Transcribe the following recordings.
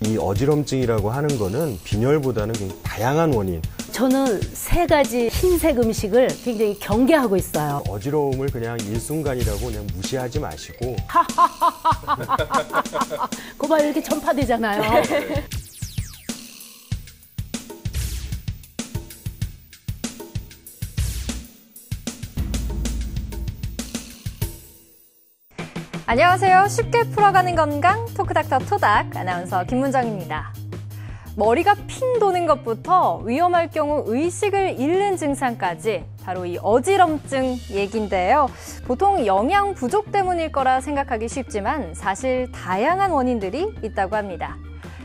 이 어지럼증이라고 하는 거는 빈혈보다는 굉장히 다양한 원인. 저는 3가지 흰색 음식을 굉장히 경계하고 있어요. 어지러움을 그냥 일순간이라고 그냥 무시하지 마시고. 그거 이렇게 전파되잖아요. 안녕하세요. 쉽게 풀어가는 건강 토크닥터 토닥 아나운서 김문정입니다. 머리가 핑 도는 것부터 위험할 경우 의식을 잃는 증상까지 바로 이 어지럼증 얘기인데요. 보통 영양 부족 때문일 거라 생각하기 쉽지만 사실 다양한 원인들이 있다고 합니다.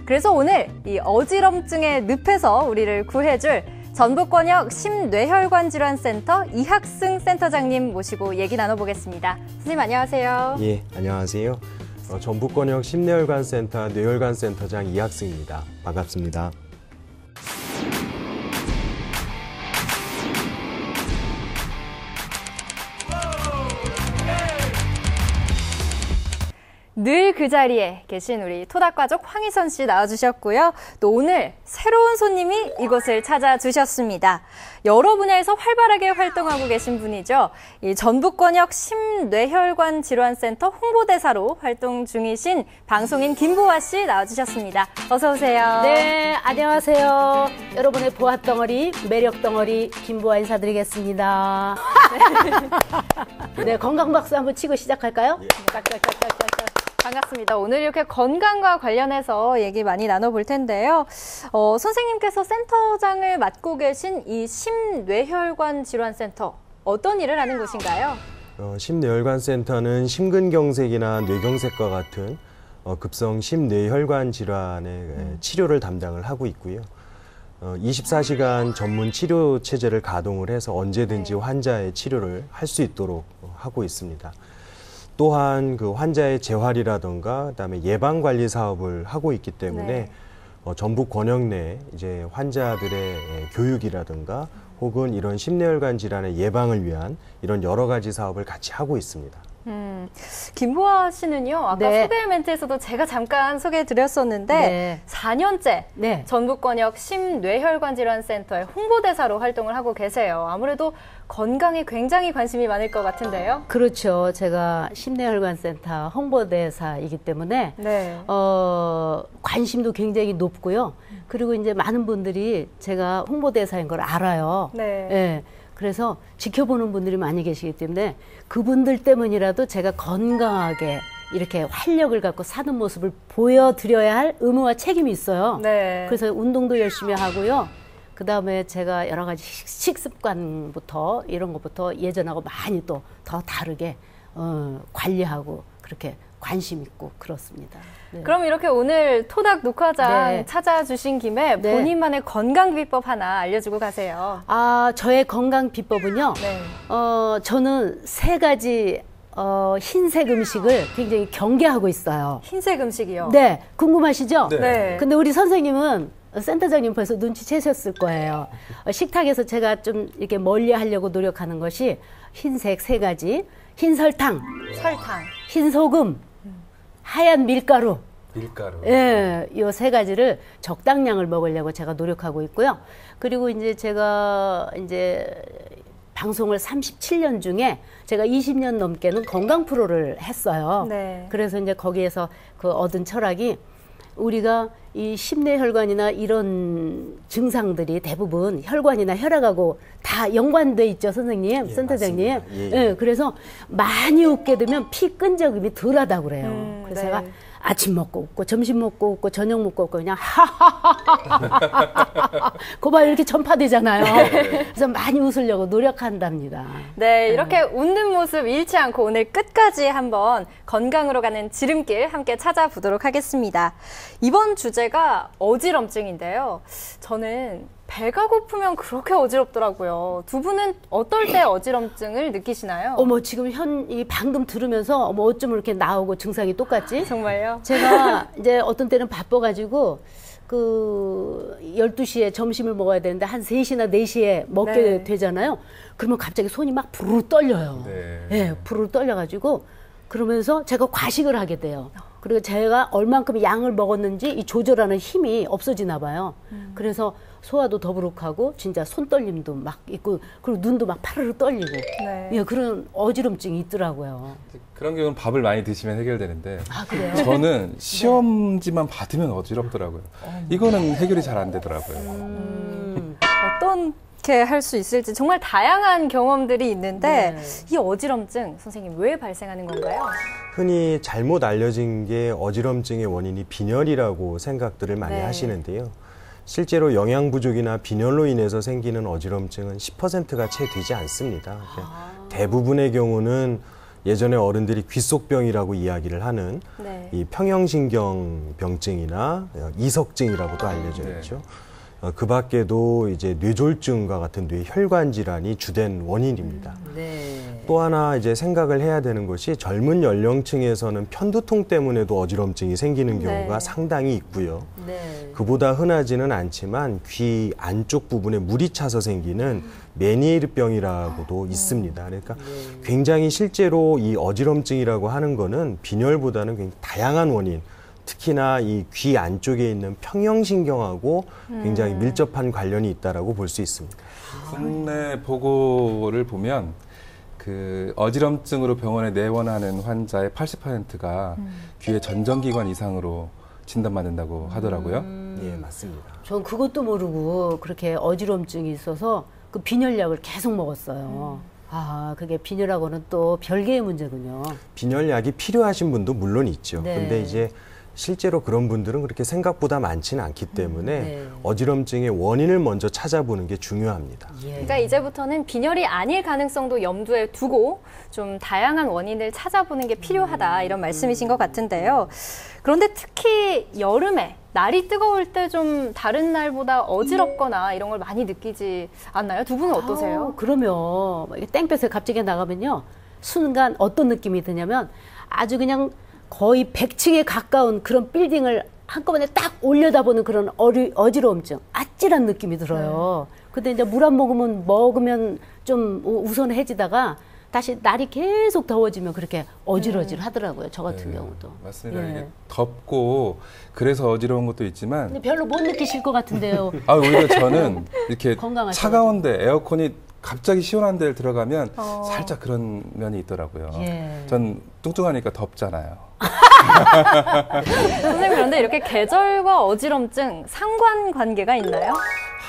그래서 오늘 이 어지럼증의 늪에서 우리를 구해줄 전북권역 심뇌혈관질환센터 이학승 센터장님 모시고 얘기 나눠보겠습니다. 선생님 안녕하세요. 예, 안녕하세요. 전북권역 심뇌혈관센터 뇌혈관센터장 이학승입니다. 반갑습니다. 늘 그 자리에 계신 우리 토닥가족 황희선 씨 나와주셨고요. 또 오늘 새로운 손님이 이곳을 찾아주셨습니다. 여러 분야에서 활발하게 활동하고 계신 분이죠. 이 전북권역 심뇌혈관질환센터 홍보대사로 활동 중이신 방송인 김보아 씨 나와주셨습니다. 어서 오세요. 네, 안녕하세요. 여러분의 보아덩어리, 매력덩어리 김보아 인사드리겠습니다. 네, 건강박수 한번 치고 시작할까요? 짝짝짝짝짝. 반갑습니다. 오늘 이렇게 건강과 관련해서 얘기 많이 나눠볼 텐데요. 선생님께서 센터장을 맡고 계신 이 심뇌혈관질환센터 어떤 일을 하는 곳인가요? 심뇌혈관센터는 심근경색이나 뇌경색과 같은 급성 심뇌혈관 질환의 치료를 담당을 하고 있고요. 24시간 전문 치료 체제를 가동을 해서 언제든지 환자의 치료를 할 수 있도록 하고 있습니다. 또한 그 환자의 재활이라든가 그다음에 예방 관리 사업을 하고 있기 때문에 전북 권역 내 이제 환자들의 교육이라든가 혹은 이런 심뇌혈관 질환의 예방을 위한 이런 여러 가지 사업을 같이 하고 있습니다. 김보아 씨는요, 아까 네. 소개 멘트에서도 제가 잠깐 소개해 드렸었는데 4년째 전북권역 심뇌혈관질환센터의 홍보대사로 활동을 하고 계세요. 아무래도 건강에 굉장히 관심이 많을 것 같은데요. 그렇죠. 제가 심뇌혈관센터 홍보대사이기 때문에 관심도 굉장히 높고요. 그리고 이제 많은 분들이 제가 홍보대사인 걸 알아요. 네. 그래서 지켜보는 분들이 많이 계시기 때문에 그분들 때문이라도 제가 건강하게 이렇게 활력을 갖고 사는 모습을 보여드려야 할 의무와 책임이 있어요. 그래서 운동도 열심히 하고요. 그 다음에 제가 여러 가지 식습관부터 이런 것부터 예전하고 많이 또 더 다르게 관리하고 그렇게 관심 있고 그렇습니다. 네. 그럼 이렇게 오늘 토닥 녹화장 찾아주신 김에 본인만의 건강 비법 하나 알려주고 가세요. 저의 건강 비법은요. 저는 3가지 흰색 음식을 굉장히 경계하고 있어요. 흰색 음식이요? 네. 궁금하시죠? 네. 근데 우리 선생님은 센터장님 벌써 눈치채셨을 거예요. 식탁에서 제가 좀 이렇게 멀리 하려고 노력하는 것이 흰색 3가지. 흰 설탕, 흰 소금, 하얀 밀가루. 예, 이 3가지를 적당량을 먹으려고 제가 노력하고 있고요. 그리고 이제 제가 방송을 37년 중에 제가 20년 넘게는 건강 프로를 했어요. 그래서 이제 거기에서 그 얻은 철학이 우리가 이 심뇌혈관이나 이런 증상들이 대부분 혈관이나 혈액하고 다 연관돼 있죠, 선생님, 센터장님. 예, 그래서 많이 웃게 되면 피 끈적임이 덜하다고 그래요. 그래서 제가 아침 먹고 웃고 점심 먹고 웃고 저녁 먹고 웃고 그냥 하하하하하 그거 이렇게 전파되잖아요. 그래서 많이 웃으려고 노력한답니다. 네, 이렇게 웃는 모습 잃지 않고 오늘 끝까지 한번 건강으로 가는 지름길 함께 찾아보도록 하겠습니다. 이번 주제가 어지럼증인데요. 저는 배가 고프면 그렇게 어지럽더라고요. 두 분은 어떨 때 어지럼증을 느끼시나요? 지금 방금 들으면서 어쩜 이렇게 나오고 증상이 똑같지? 정말요? 제가 이제 어떤 때는 바빠가지고 12시에 점심을 먹어야 되는데 한 3시나 4시에 먹게 되잖아요. 그러면 갑자기 손이 막 부르르 떨려요. 부르르 떨려가지고 그러면서 제가 과식을 하게 돼요. 그리고 제가 얼만큼 양을 먹었는지 이 조절하는 힘이 없어지나 봐요. 그래서 소화도 더부룩하고 진짜 손떨림도 막 있고 그리고 눈도 막 파르르 떨리고 네. 예, 그런 어지럼증이 있더라고요. 그런 경우는 밥을 많이 드시면 해결되는데 아, 그래요? 저는 시험지만 받으면 어지럽더라고요. 이거는 해결이 잘 안 되더라고요. 어떻게 할 수 있을지 정말 다양한 경험들이 있는데 네. 이 어지럼증 선생님 왜 발생하는 건가요? 흔히 잘못 알려진 게 어지럼증의 원인이 빈혈이라고 생각들을 많이 네. 하시는데요. 실제로 영양 부족이나 빈혈로 인해서 생기는 어지럼증은 10%가 채 되지 않습니다. 대부분의 경우는 예전에 어른들이 귓속병이라고 이야기를 하는 네. 이 평형신경병증이나 이석증이라고도 알려져 네. 있죠. 그 밖에도 이제 뇌졸중과 같은 뇌혈관 질환이 주된 원인입니다. 네. 또 하나 이제 생각을 해야 되는 것이 젊은 연령층에서는 편두통 때문에도 어지럼증이 생기는 경우가 네. 상당히 있고요. 네. 그보다 흔하지는 않지만 귀 안쪽 부분에 물이 차서 생기는 메니에르병이라고도 있습니다. 그러니까 굉장히 실제로 이 어지럼증이라고 하는 거는 빈혈보다는 굉장히 다양한 원인, 특히나 이 귀 안쪽에 있는 평형신경하고 굉장히 밀접한 관련이 있다라고 볼 수 있습니다. 국내 보고를 보면 그 어지럼증으로 병원에 내원하는 환자의 80%가 귀의 전정기관 이상으로 진단받는다고 하더라고요. 예, 맞습니다. 전 그것도 모르고 그렇게 어지럼증이 있어서 그 빈혈약을 계속 먹었어요. 아, 그게 빈혈하고는 또 별개의 문제군요. 빈혈약이 필요하신 분도 물론 있죠. 네. 근데 이제 실제로 그런 분들은 그렇게 생각보다 많지는 않기 때문에 네. 어지럼증의 원인을 먼저 찾아보는 게 중요합니다. 예. 그러니까 이제부터는 빈혈이 아닐 가능성도 염두에 두고 좀 다양한 원인을 찾아보는 게 필요하다 이런 말씀이신 것 같은데요. 그런데 특히 여름에 날이 뜨거울 때 좀 다른 날보다 어지럽거나 이런 걸 많이 느끼지 않나요? 두 분은 어떠세요? 아우, 그러면 이게 땡볕에 갑자기 나가면요. 순간 어떤 느낌이 드냐면 아주 그냥 거의 100층에 가까운 그런 빌딩을 한꺼번에 딱 올려다보는 그런 어지러움증, 아찔한 느낌이 들어요. 근데 이제 물 안 먹으면 좀 우선해지다가 다시 날이 계속 더워지면 그렇게 어지러질 하더라고요. 저 같은 네, 경우도. 맞습니다. 예. 이게 덥고 그래서 어지러운 것도 있지만 근데 별로 못 느끼실 것 같은데요. 오히려 저는 이렇게 건강하셔가지고. 차가운데 에어컨이 갑자기 시원한 데를 들어가면 살짝 그런 면이 있더라고요. 예. 전 뚱뚱하니까 덥잖아요. 선생님 그런데 이렇게 계절과 어지럼증 상관관계가 있나요?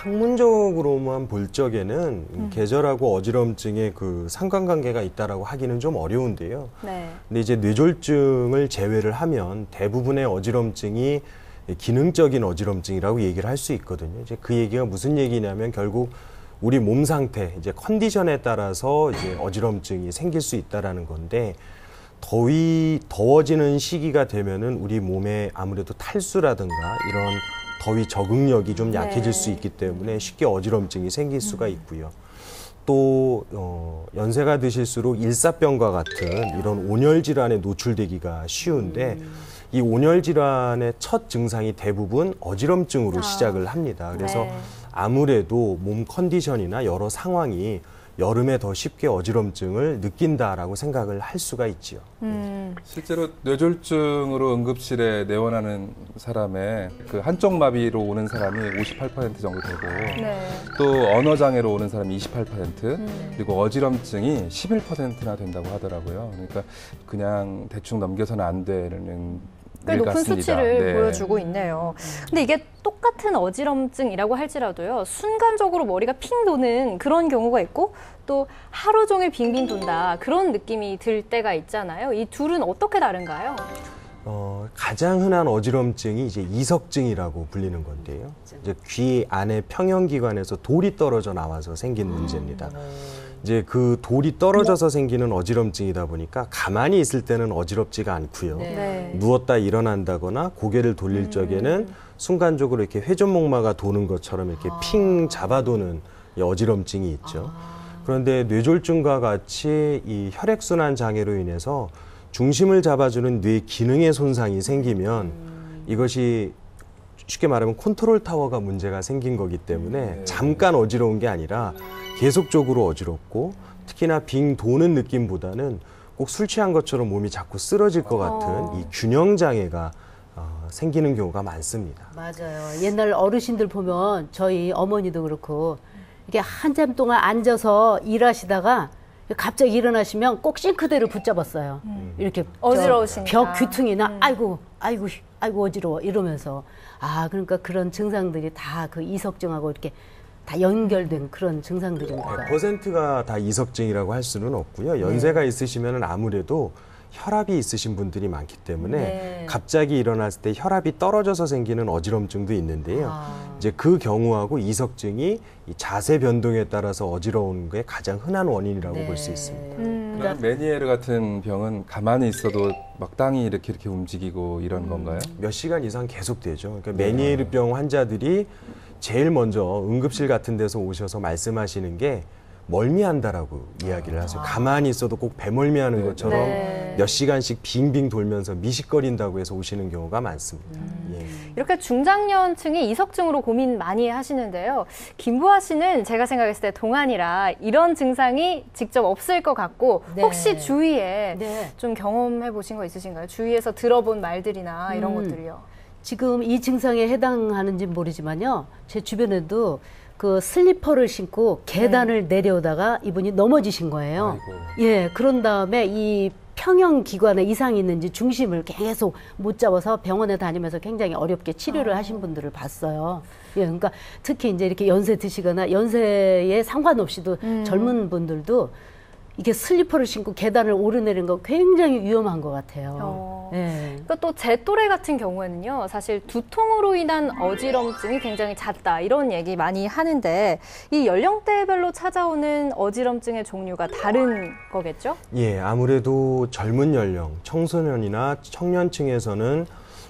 학문적으로만 볼 적에는 계절하고 어지럼증의 그 상관관계가 있다라고 하기는 좀 어려운데요. 네. 근데 이제 뇌졸중을 제외를 하면 대부분의 어지럼증이 기능적인 어지럼증이라고 얘기를 할 수 있거든요. 이제 그 얘기가 무슨 얘기냐면 결국 우리 몸 상태, 이제 컨디션에 따라서 이제 어지럼증이 생길 수 있다라는 건데 더워지는 시기가 되면은 우리 몸에 아무래도 탈수라든가 이런 더위 적응력이 좀 약해질 수 있기 때문에 쉽게 어지럼증이 생길 수가 있고요. 또 연세가 드실수록 일사병과 같은 이런 온열 질환에 노출되기가 쉬운데 이 온열 질환의 첫 증상이 대부분 어지럼증으로 시작을 합니다. 그래서 네. 아무래도 몸 컨디션이나 여러 상황이 여름에 더 쉽게 어지럼증을 느낀다라고 생각을 할 수가 있지요. 실제로 뇌졸중으로 응급실에 내원하는 사람의 그 한쪽 마비로 오는 사람이 58% 정도 되고 네. 또 언어장애로 오는 사람이 28% 그리고 어지럼증이 11%나 된다고 하더라고요. 그러니까 그냥 대충 넘겨서는 안 되는 꽤 일 높은 같습니다. 수치를 네. 보여주고 있네요. 근데 이게 똑같은 어지럼증이라고 할지라도요, 순간적으로 머리가 핑 도는 그런 경우가 있고, 또 하루 종일 빙빙 돈다 그런 느낌이 들 때가 있잖아요. 이 둘은 어떻게 다른가요? 가장 흔한 어지럼증이 이제 이석증이라고 불리는 건데요. 이제 귀 안에 평형기관에서 돌이 떨어져 나와서 생긴 문제입니다. 이제 그 돌이 떨어져서 생기는 어지럼증이다 보니까 가만히 있을 때는 어지럽지가 않고요. 네. 누웠다 일어난다거나 고개를 돌릴 적에는 순간적으로 이렇게 회전목마가 도는 것처럼 이렇게 핑 잡아도는 이 어지럼증이 있죠. 그런데 뇌졸중과 같이 이 혈액순환 장애로 인해서 중심을 잡아주는 뇌 기능의 손상이 생기면 이것이 쉽게 말하면 컨트롤 타워가 문제가 생긴 거기 때문에 잠깐 어지러운 게 아니라 계속적으로 어지럽고 특히나 빙 도는 느낌보다는 꼭 술 취한 것처럼 몸이 자꾸 쓰러질 것 같은 이 균형 장애가 생기는 경우가 많습니다. 맞아요. 옛날 어르신들 보면 저희 어머니도 그렇고 이게 한참 동안 앉아서 일하시다가 갑자기 일어나시면 꼭 싱크대를 붙잡았어요. 이렇게 어지러우시니까. 벽 귀퉁이나 아이고 어지러워 이러면서 그러니까 그런 증상들이 다 그 이석증하고 이렇게 다 연결된 그런 증상들인가 봐요. 100%가 다 이석증이라고 할 수는 없고요. 연세가 있으시면 아무래도 혈압이 있으신 분들이 많기 때문에 갑자기 일어났을 때 혈압이 떨어져서 생기는 어지럼증도 있는데요. 이제 그 경우하고 이석증이 이 자세 변동에 따라서 어지러운 게 가장 흔한 원인이라고 볼 수 있습니다. 메니에르 같은 병은 가만히 있어도 막 땅이 이렇게 움직이고 이런 건가요? 몇 시간 이상 계속되죠. 그러니까 메니에르병 환자들이 제일 먼저 응급실 같은 데서 오셔서 말씀하시는 게 멀미한다라고 이야기를 하세요. 가만히 있어도 꼭 배멀미하는 것처럼 몇 시간씩 빙빙 돌면서 미식거린다고 해서 오시는 경우가 많습니다. 예. 이렇게 중장년층이 이석증으로 고민 많이 하시는데요. 김부하 씨는 제가 생각했을 때 동안이라 이런 증상이 직접 없을 것 같고 혹시 주위에 좀 경험해 보신 거 있으신가요? 주위에서 들어본 말들이나 이런 것들이요. 지금 이 증상에 해당하는지 모르지만요. 제 주변에도 그 슬리퍼를 신고 계단을 내려오다가 이분이 넘어지신 거예요. 예, 그런 다음에 이 평형 기관에 이상이 있는지 중심을 계속 못 잡아서 병원에 다니면서 굉장히 어렵게 치료를 하신 분들을 봤어요. 예, 그러니까 특히 이제 이렇게 연세 드시거나 연세에 상관없이도 젊은 분들도 이게 슬리퍼를 신고 계단을 오르내리는 거 굉장히 위험한 것 같아요. 네. 또 제 또래 같은 경우에는요, 사실 두통으로 인한 어지럼증이 굉장히 잦다 이런 얘기 많이 하는데 이 연령대별로 찾아오는 어지럼증의 종류가 다른 거겠죠? 예, 아무래도 젊은 연령, 청소년이나 청년층에서는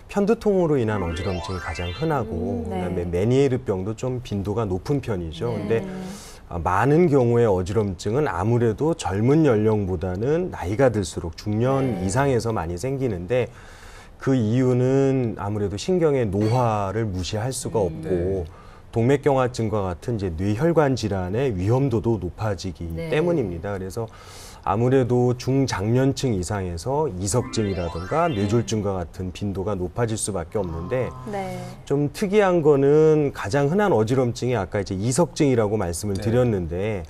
편두통으로 인한 어지럼증이 가장 흔하고 그다음에 메니에르병도 좀 빈도가 높은 편이죠. 근데 많은 경우의 어지럼증은 아무래도 젊은 연령보다는 나이가 들수록 중년 이상에서 많이 생기는데 그 이유는 아무래도 신경의 노화를 무시할 수가 없고 동맥경화증과 같은 이제 뇌혈관 질환의 위험도도 높아지기 때문입니다. 그래서 아무래도 중장년층 이상에서 이석증이라든가 뇌졸중과 같은 빈도가 높아질 수밖에 없는데 좀 특이한 거는 가장 흔한 어지럼증이 아까 이제 이석증이라고 말씀을 드렸는데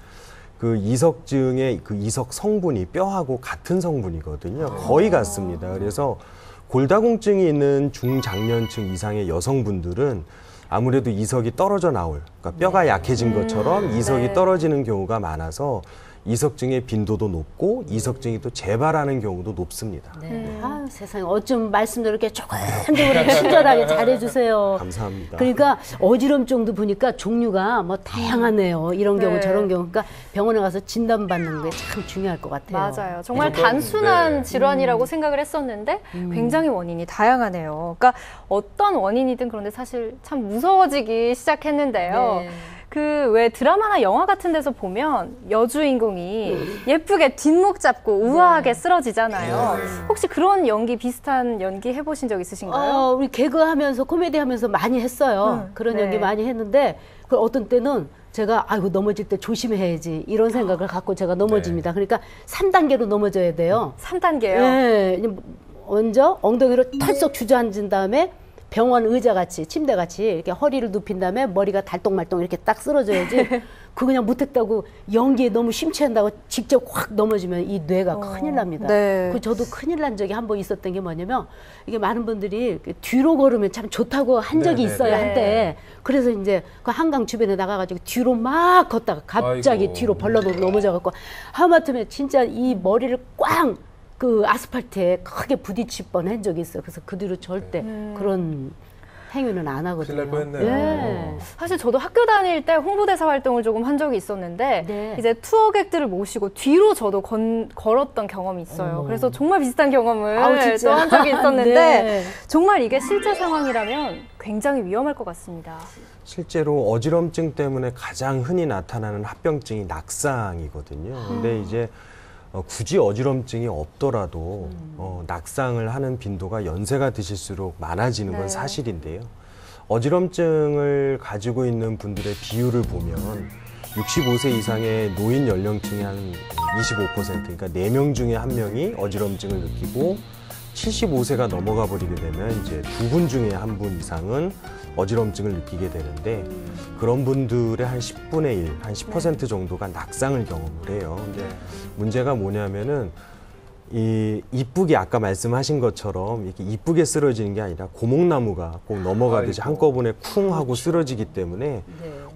그 이석증의 그 이석 성분이 뼈하고 같은 성분이거든요. 거의 같습니다. 그래서 골다공증이 있는 중장년층 이상의 여성분들은 아무래도 이석이 떨어져 나올, 그러니까 뼈가 약해진 것처럼 이석이 떨어지는 경우가 많아서 이석증의 빈도도 높고 이석증이 또 재발하는 경우도 높습니다. 아, 세상에 어쩜 말씀도 이렇게 조근조근 친절하게 잘해주세요. 감사합니다. 그러니까 어지럼증도 보니까 종류가 뭐 다양하네요. 이런 경우 저런 경우. 그러니까 병원에 가서 진단받는 게 참 중요할 것 같아요. 맞아요. 정말 단순한 질환이라고 생각을 했었는데 굉장히 원인이 다양하네요. 그러니까 어떤 원인이든 그런데 사실 참 무서워지기 시작했는데요. 그 왜 드라마나 영화 같은 데서 보면 여주인공이 예쁘게 뒷목 잡고 우아하게 쓰러지잖아요. 혹시 그런 연기 비슷한 연기 해보신 적 있으신가요? 우리 개그하면서 코미디 하면서 많이 했어요. 그런 연기 많이 했는데 그 어떤 때는 제가 아이고 넘어질 때 조심해야지 이런 생각을 갖고 제가 넘어집니다. 그러니까 3단계로 넘어져야 돼요. 3단계요? 네. 먼저 엉덩이로 털썩 주저앉은 다음에 병원 의자 같이 침대 같이 이렇게 허리를 눕힌 다음에 머리가 달동말동 이렇게 딱 쓰러져야지 그 그냥 못했다고 연기에 너무 심취한다고 직접 확 넘어지면 이 뇌가 큰일 납니다. 그 저도 큰일 난 적이 한 번 있었던 게 뭐냐면 이게 많은 분들이 뒤로 걸으면 참 좋다고 한 적이 있어요 한때. 그래서 이제 그 한강 주변에 나가가지고 뒤로 막 걷다가 갑자기 뒤로 벌러덩 넘어져갖고 하마터면 진짜 이 머리를 꽝 그 아스팔트에 크게 부딪힐 뻔한 적이 있어요. 그래서 그 뒤로 절대 그런 행위는 안 하거든요. 큰일 날 뻔했네요. 사실 저도 학교 다닐 때 홍보대사 활동을 조금 한 적이 있었는데 이제 투어객들을 모시고 뒤로 저도 걸었던 경험이 있어요. 그래서 정말 비슷한 경험을 또 한 적이 있었는데 정말 이게 실제 상황이라면 굉장히 위험할 것 같습니다. 실제로 어지럼증 때문에 가장 흔히 나타나는 합병증이 낙상이거든요. 근데 이제 굳이 어지럼증이 없더라도 낙상을 하는 빈도가 연세가 드실수록 많아지는 건 사실인데요. 어지럼증을 가지고 있는 분들의 비율을 보면 65세 이상의 노인 연령층이 한 25%, 그러니까 4명 중에 1명이 어지럼증을 느끼고 75세가 넘어가 버리게 되면 이제 2분 중에 1분 이상은 어지럼증을 느끼게 되는데 그런 분들의 한 10분의 1, 한 10% 정도가 낙상을 경험을 해요. 근데 문제가 뭐냐면은 이쁘게 아까 말씀하신 것처럼 이렇게 이쁘게 쓰러지는 게 아니라 고목나무가 꼭 넘어가듯이 한꺼번에 쿵 하고 쓰러지기 때문에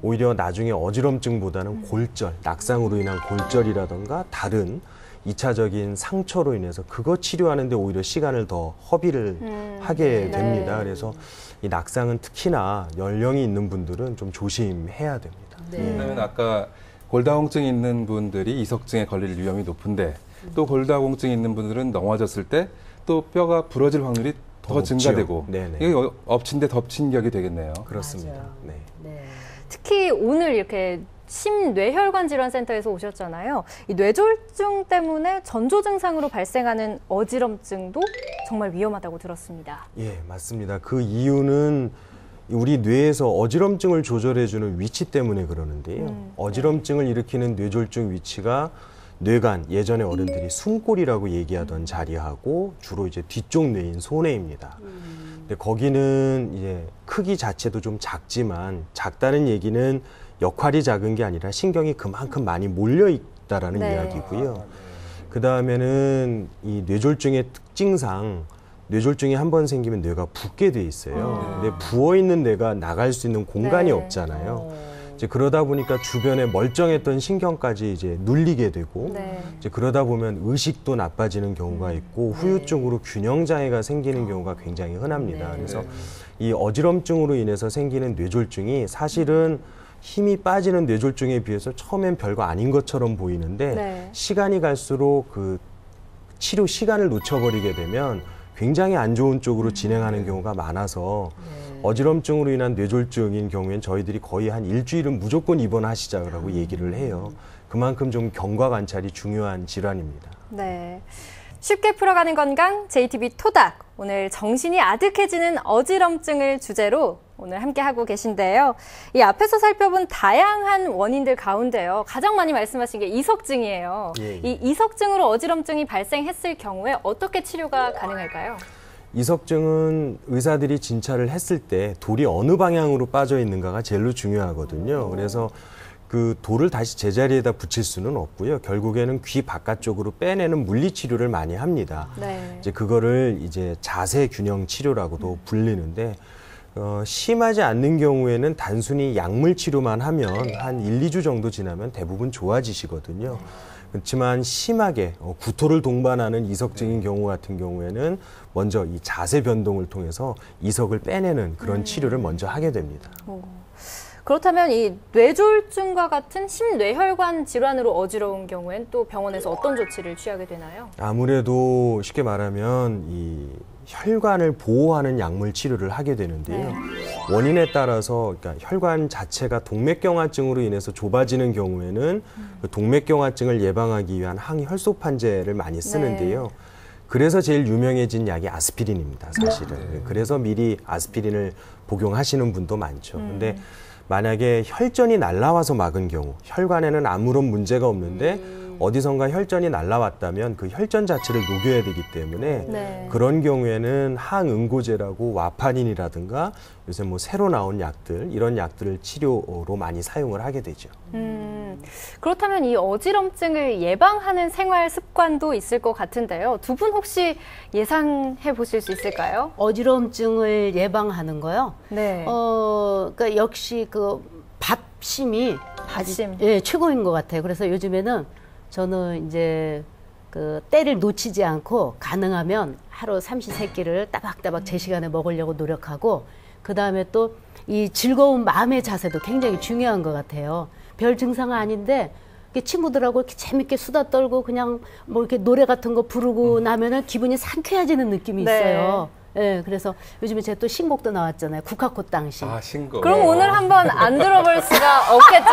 오히려 나중에 어지럼증보다는 골절, 낙상으로 인한 골절이라던가 다른 2차적인 상처로 인해서 그거 치료하는데 오히려 시간을 더 허비를 하게 됩니다. 그래서 이 낙상은 특히나 연령이 있는 분들은 좀 조심해야 됩니다. 왜냐면 아까 골다공증이 있는 분들이 이석증에 걸릴 위험이 높은데 또 골다공증이 있는 분들은 넘어졌을 때 또 뼈가 부러질 확률이 더 증가되고 이게 엎친 데 덮친 격이 되겠네요. 그렇습니다. 네. 특히 오늘 이렇게 심뇌혈관 질환센터에서 오셨잖아요. 이 뇌졸중 때문에 전조 증상으로 발생하는 어지럼증도 정말 위험하다고 들었습니다. 예, 맞습니다. 그 이유는 우리 뇌에서 어지럼증을 조절해주는 위치 때문에 그러는데요. 어지럼증을 일으키는 뇌졸중 위치가 뇌간, 예전에 어른들이 숨골이라고 얘기하던 자리하고 주로 이제 뒤쪽 뇌인 소뇌입니다. 근데 거기는 이제 크기 자체도 좀 작지만 작다는 얘기는 역할이 작은 게 아니라 신경이 그만큼 많이 몰려 있다라는 이야기고요. 그 다음에는 이 뇌졸중의 특징상 뇌졸중이 한 번 생기면 뇌가 붓게 돼 있어요. 근데 부어 있는 뇌가 나갈 수 있는 공간이 없잖아요. 이제 그러다 보니까 주변에 멀쩡했던 신경까지 이제 눌리게 되고 이제 그러다 보면 의식도 나빠지는 경우가 있고 후유증으로 균형 장애가 생기는 경우가 굉장히 흔합니다. 그래서 이 어지럼증으로 인해서 생기는 뇌졸중이 사실은 힘이 빠지는 뇌졸중에 비해서 처음엔 별거 아닌 것처럼 보이는데 시간이 갈수록 그 치료 시간을 놓쳐버리게 되면 굉장히 안 좋은 쪽으로 진행하는 경우가 많아서 어지럼증으로 인한 뇌졸중인 경우엔 저희들이 거의 한 일주일은 무조건 입원하시자고 얘기를 해요. 그만큼 좀 경과 관찰이 중요한 질환입니다. 네. 쉽게 풀어가는 건강 JTB 토닥. 오늘 정신이 아득해지는 어지럼증을 주제로 오늘 함께하고 계신데요. 이 앞에서 살펴본 다양한 원인들 가운데요. 가장 많이 말씀하신 게 이석증이에요. 이 이석증으로 어지럼증이 발생했을 경우에 어떻게 치료가 가능할까요? 이석증은 의사들이 진찰을 했을 때 돌이 어느 방향으로 빠져 있는가가 제일로 중요하거든요. 그래서 그 돌을 다시 제자리에다 붙일 수는 없고요. 결국에는 귀 바깥쪽으로 빼내는 물리 치료를 많이 합니다. 이제 그거를 이제 자세 균형 치료라고도 불리는데 심하지 않는 경우에는 단순히 약물 치료만 하면 한 1, 2주 정도 지나면 대부분 좋아지시거든요. 그렇지만 심하게 구토를 동반하는 이석증인 경우 같은 경우에는 먼저 이 자세 변동을 통해서 이석을 빼내는 그런 치료를 먼저 하게 됩니다. 그렇다면 이 뇌졸중과 같은 심뇌혈관 질환으로 어지러운 경우엔 또 병원에서 어떤 조치를 취하게 되나요? 아무래도 쉽게 말하면 이 혈관을 보호하는 약물 치료를 하게 되는데요. 원인에 따라서 그러니까 혈관 자체가 동맥경화증으로 인해서 좁아지는 경우에는 그 동맥경화증을 예방하기 위한 항혈소판제를 많이 쓰는데요. 그래서 제일 유명해진 약이 아스피린입니다, 사실은. 그래서 미리 아스피린을 복용하시는 분도 많죠. 근데 만약에 혈전이 날라와서 막은 경우, 혈관에는 아무런 문제가 없는데 어디선가 혈전이 날라왔다면 그 혈전 자체를 녹여야 되기 때문에 그런 경우에는 항응고제라고 와파린이라든가 요새 뭐 새로 나온 약들, 이런 약들을 치료로 많이 사용을 하게 되죠. 그렇다면 이 어지럼증을 예방하는 생활 습관도 있을 것 같은데요. 두 분 혹시 예상해 보실 수 있을까요? 어지럼증을 예방하는 거요? 그러니까 역시 그 밥심이 밥심. 최고인 것 같아요. 그래서 요즘에는 저는 이제 그 때를 놓치지 않고 가능하면 하루 삼시세끼를 따박따박 제 시간에 먹으려고 노력하고 그 다음에 또 이 즐거운 마음의 자세도 굉장히 중요한 것 같아요. 별 증상은 아닌데 친구들하고 이렇게 재밌게 수다 떨고 그냥 뭐 이렇게 노래 같은 거 부르고 나면은 기분이 상쾌해지는 느낌이 있어요. 그래서 요즘에 제가 또 신곡도 나왔잖아요. 국화꽃 당시. 신곡. 그럼 오늘 한번 안 들어볼 수가 없겠죠?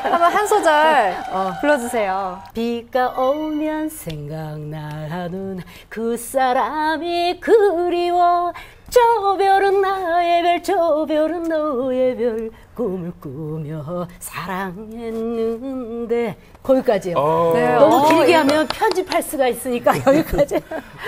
한번 한 소절 불러주세요. 비가 오면 생각나는 그 사람이 그리워 저 별은 나의 별, 저 별은 너의 별, 꿈을 꾸며 사랑했는데. 거기까지요. 네, 너무 길게 하면 편집할 수가 있으니까 여기까지.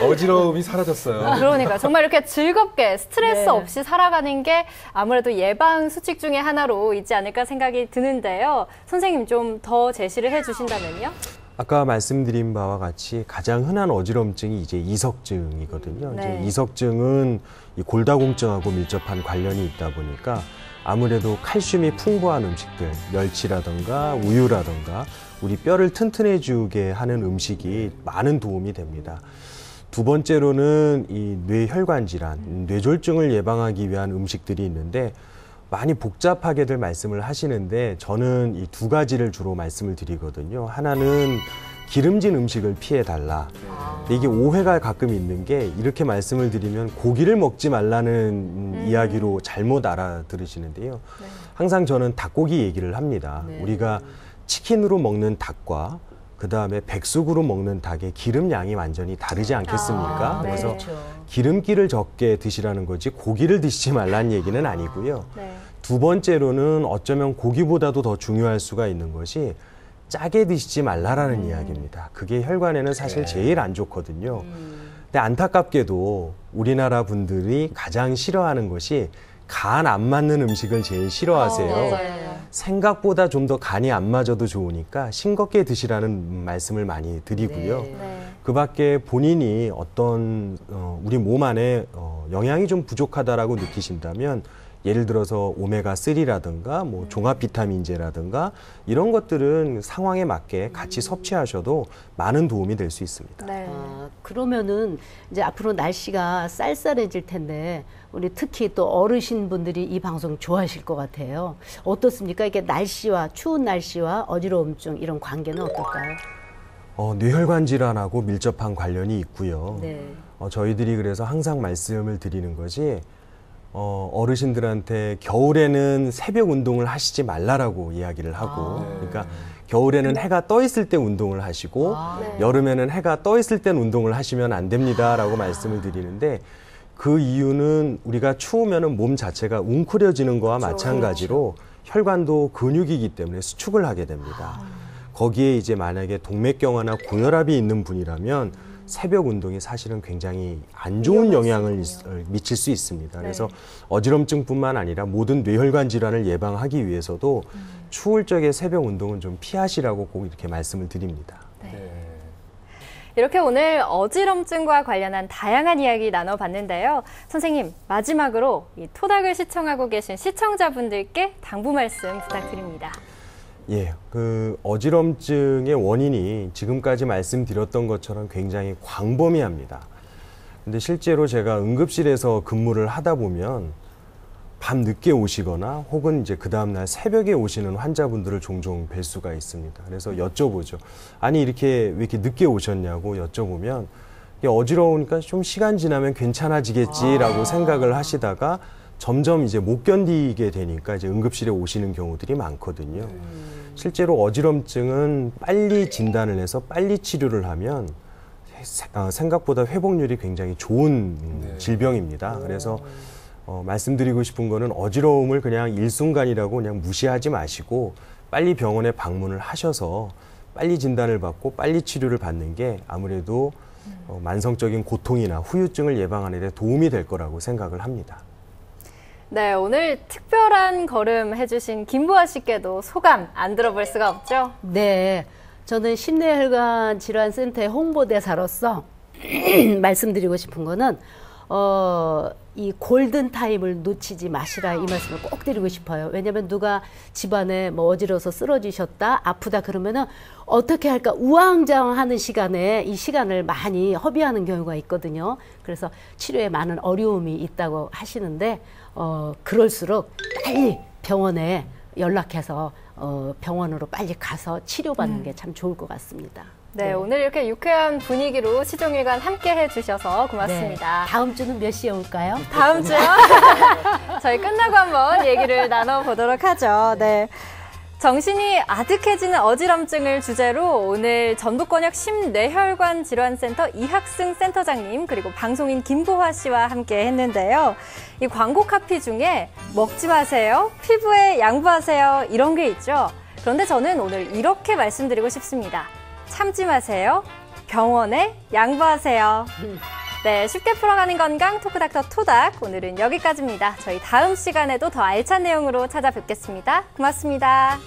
어지러움이 사라졌어요. 그러니까 정말 이렇게 즐겁게 스트레스 네. 없이 살아가는 게 아무래도 예방 수칙 중에 하나로 있지 않을까 생각이 드는데요. 선생님 좀 더 제시를 해주신다면요? 아까 말씀드린 바와 같이 가장 흔한 어지럼증이 이제 이석증이거든요. 네. 이제 이석증은 이 골다공증하고 밀접한 관련이 있다 보니까 아무래도 칼슘이 풍부한 음식들, 멸치라든가 우유라든가 우리 뼈를 튼튼해지게 하는 음식이 많은 도움이 됩니다. 두 번째로는 이 뇌혈관 질환, 뇌졸중을 예방하기 위한 음식들이 있는데 많이 복잡하게들 말씀을 하시는데 저는 이 두 가지를 주로 말씀을 드리거든요. 하나는 기름진 음식을 피해달라. 이게 오해가 가끔 있는 게 이렇게 말씀을 드리면 고기를 먹지 말라는 이야기로 잘못 알아들으시는데요. 네. 항상 저는 닭고기 얘기를 합니다. 네. 우리가 치킨으로 먹는 닭과 그 다음에 백숙으로 먹는 닭의 기름 양이 완전히 다르지 않겠습니까? 네. 그래서 그렇죠. 기름기를 적게 드시라는 거지 고기를 드시지 말라는 얘기는 아니고요. 네. 두 번째로는 어쩌면 고기보다도 더 중요할 수가 있는 것이 짜게 드시지 말라라는 이야기입니다. 그게 혈관에는 사실 제일 안 좋거든요. 근데 안타깝게도 우리나라 분들이 가장 싫어하는 것이 간 안 맞는 음식을 제일 싫어하세요. 맞아요. 생각보다 좀 더 간이 안 맞아도 좋으니까 싱겁게 드시라는 말씀을 많이 드리고요. 네. 네. 그 밖에 본인이 어떤 우리 몸 안에 영양이 좀 부족하다라고 느끼신다면 예를 들어서 오메가3라든가 뭐 종합 비타민제라든가 이런 것들은 상황에 맞게 같이 섭취하셔도 많은 도움이 될 수 있습니다. 네. 그러면은 이제 앞으로 날씨가 쌀쌀해질 텐데 우리 특히 또 어르신분들이 이 방송 좋아하실 것 같아요. 어떻습니까? 이게 날씨와 추운 날씨와 어지러움증 이런 관계는 어떨까요? 뇌혈관 질환하고 밀접한 관련이 있고요. 네. 저희들이 그래서 항상 말씀을 드리는 것이 어르신들한테 겨울에는 새벽 운동을 하시지 말라라고 이야기를 하고 그러니까 겨울에는 해가 떠 있을 때 운동을 하시고 네. 여름에는 해가 떠 있을 땐 운동을 하시면 안 됩니다라고 말씀을 드리는데 그 이유는 우리가 추우면은 몸 자체가 웅크려지는 거와 마찬가지로 혈관도 근육이기 때문에 수축을 하게 됩니다. 거기에 이제 만약에 동맥경화나 고혈압이 있는 분이라면 새벽 운동이 사실은 굉장히 안 좋은 영향을 미칠 수 있습니다. 그래서 어지럼증뿐만 아니라 모든 뇌혈관 질환을 예방하기 위해서도 추울 적에 새벽 운동은 좀 피하시라고 꼭 이렇게 말씀을 드립니다. 이렇게 오늘 어지럼증과 관련한 다양한 이야기 나눠봤는데요. 선생님, 마지막으로 이 토닥을 시청하고 계신 시청자분들께 당부 말씀 부탁드립니다. 예, 그 어지럼증의 원인이 지금까지 말씀드렸던 것처럼 굉장히 광범위합니다. 근데 실제로 제가 응급실에서 근무를 하다 보면 밤 늦게 오시거나 혹은 이제 그 다음날 새벽에 오시는 환자분들을 종종 뵐 수가 있습니다. 그래서 여쭤보죠. 아니, 이렇게 왜 이렇게 늦게 오셨냐고 여쭤보면 이게 어지러우니까 좀 시간 지나면 괜찮아지겠지라고 생각을 하시다가 점점 이제 못 견디게 되니까 이제 응급실에 오시는 경우들이 많거든요. 실제로 어지럼증은 빨리 진단을 해서 빨리 치료를 하면 생각보다 회복률이 굉장히 좋은 질병입니다. 그래서 말씀드리고 싶은 거는 어지러움을 그냥 일순간이라고 그냥 무시하지 마시고 빨리 병원에 방문을 하셔서 빨리 진단을 받고 빨리 치료를 받는 게 아무래도 만성적인 고통이나 후유증을 예방하는 데 도움이 될 거라고 생각을 합니다. 네, 오늘 특별한 걸음 해주신 김보아 씨께도 소감 안 들어볼 수가 없죠? 네, 저는 심뇌혈관 질환센터의 홍보대사로서 말씀드리고 싶은 거는 이 골든 타임을 놓치지 마시라 이 말씀을 꼭 드리고 싶어요. 왜냐하면 누가 집안에 뭐 어지러워서 쓰러지셨다, 아프다 그러면은 어떻게 할까 우왕좌왕하는 시간에 이 시간을 많이 허비하는 경우가 있거든요. 그래서 치료에 많은 어려움이 있다고 하시는데 그럴수록 빨리 병원에 연락해서 병원으로 빨리 가서 치료받는 게 참 좋을 것 같습니다. 네, 오늘 이렇게 유쾌한 분위기로 시종일관 함께 해주셔서 고맙습니다. 네. 다음 주는 몇 시에 올까요? 다음 주요? 저희 끝나고 한번 얘기를 나눠보도록 하죠. 네. 정신이 아득해지는 어지럼증을 주제로 오늘 전북권역 심뇌혈관 질환센터 이학승 센터장님 그리고 방송인 김보화 씨와 함께 했는데요. 이 광고 카피 중에 먹지 마세요, 피부에 양보하세요 이런 게 있죠. 그런데 저는 오늘 이렇게 말씀드리고 싶습니다. 참지 마세요, 병원에 양보하세요. 네, 쉽게 풀어가는 건강 토크닥터 토닥 오늘은 여기까지입니다. 저희 다음 시간에도 더 알찬 내용으로 찾아뵙겠습니다. 고맙습니다.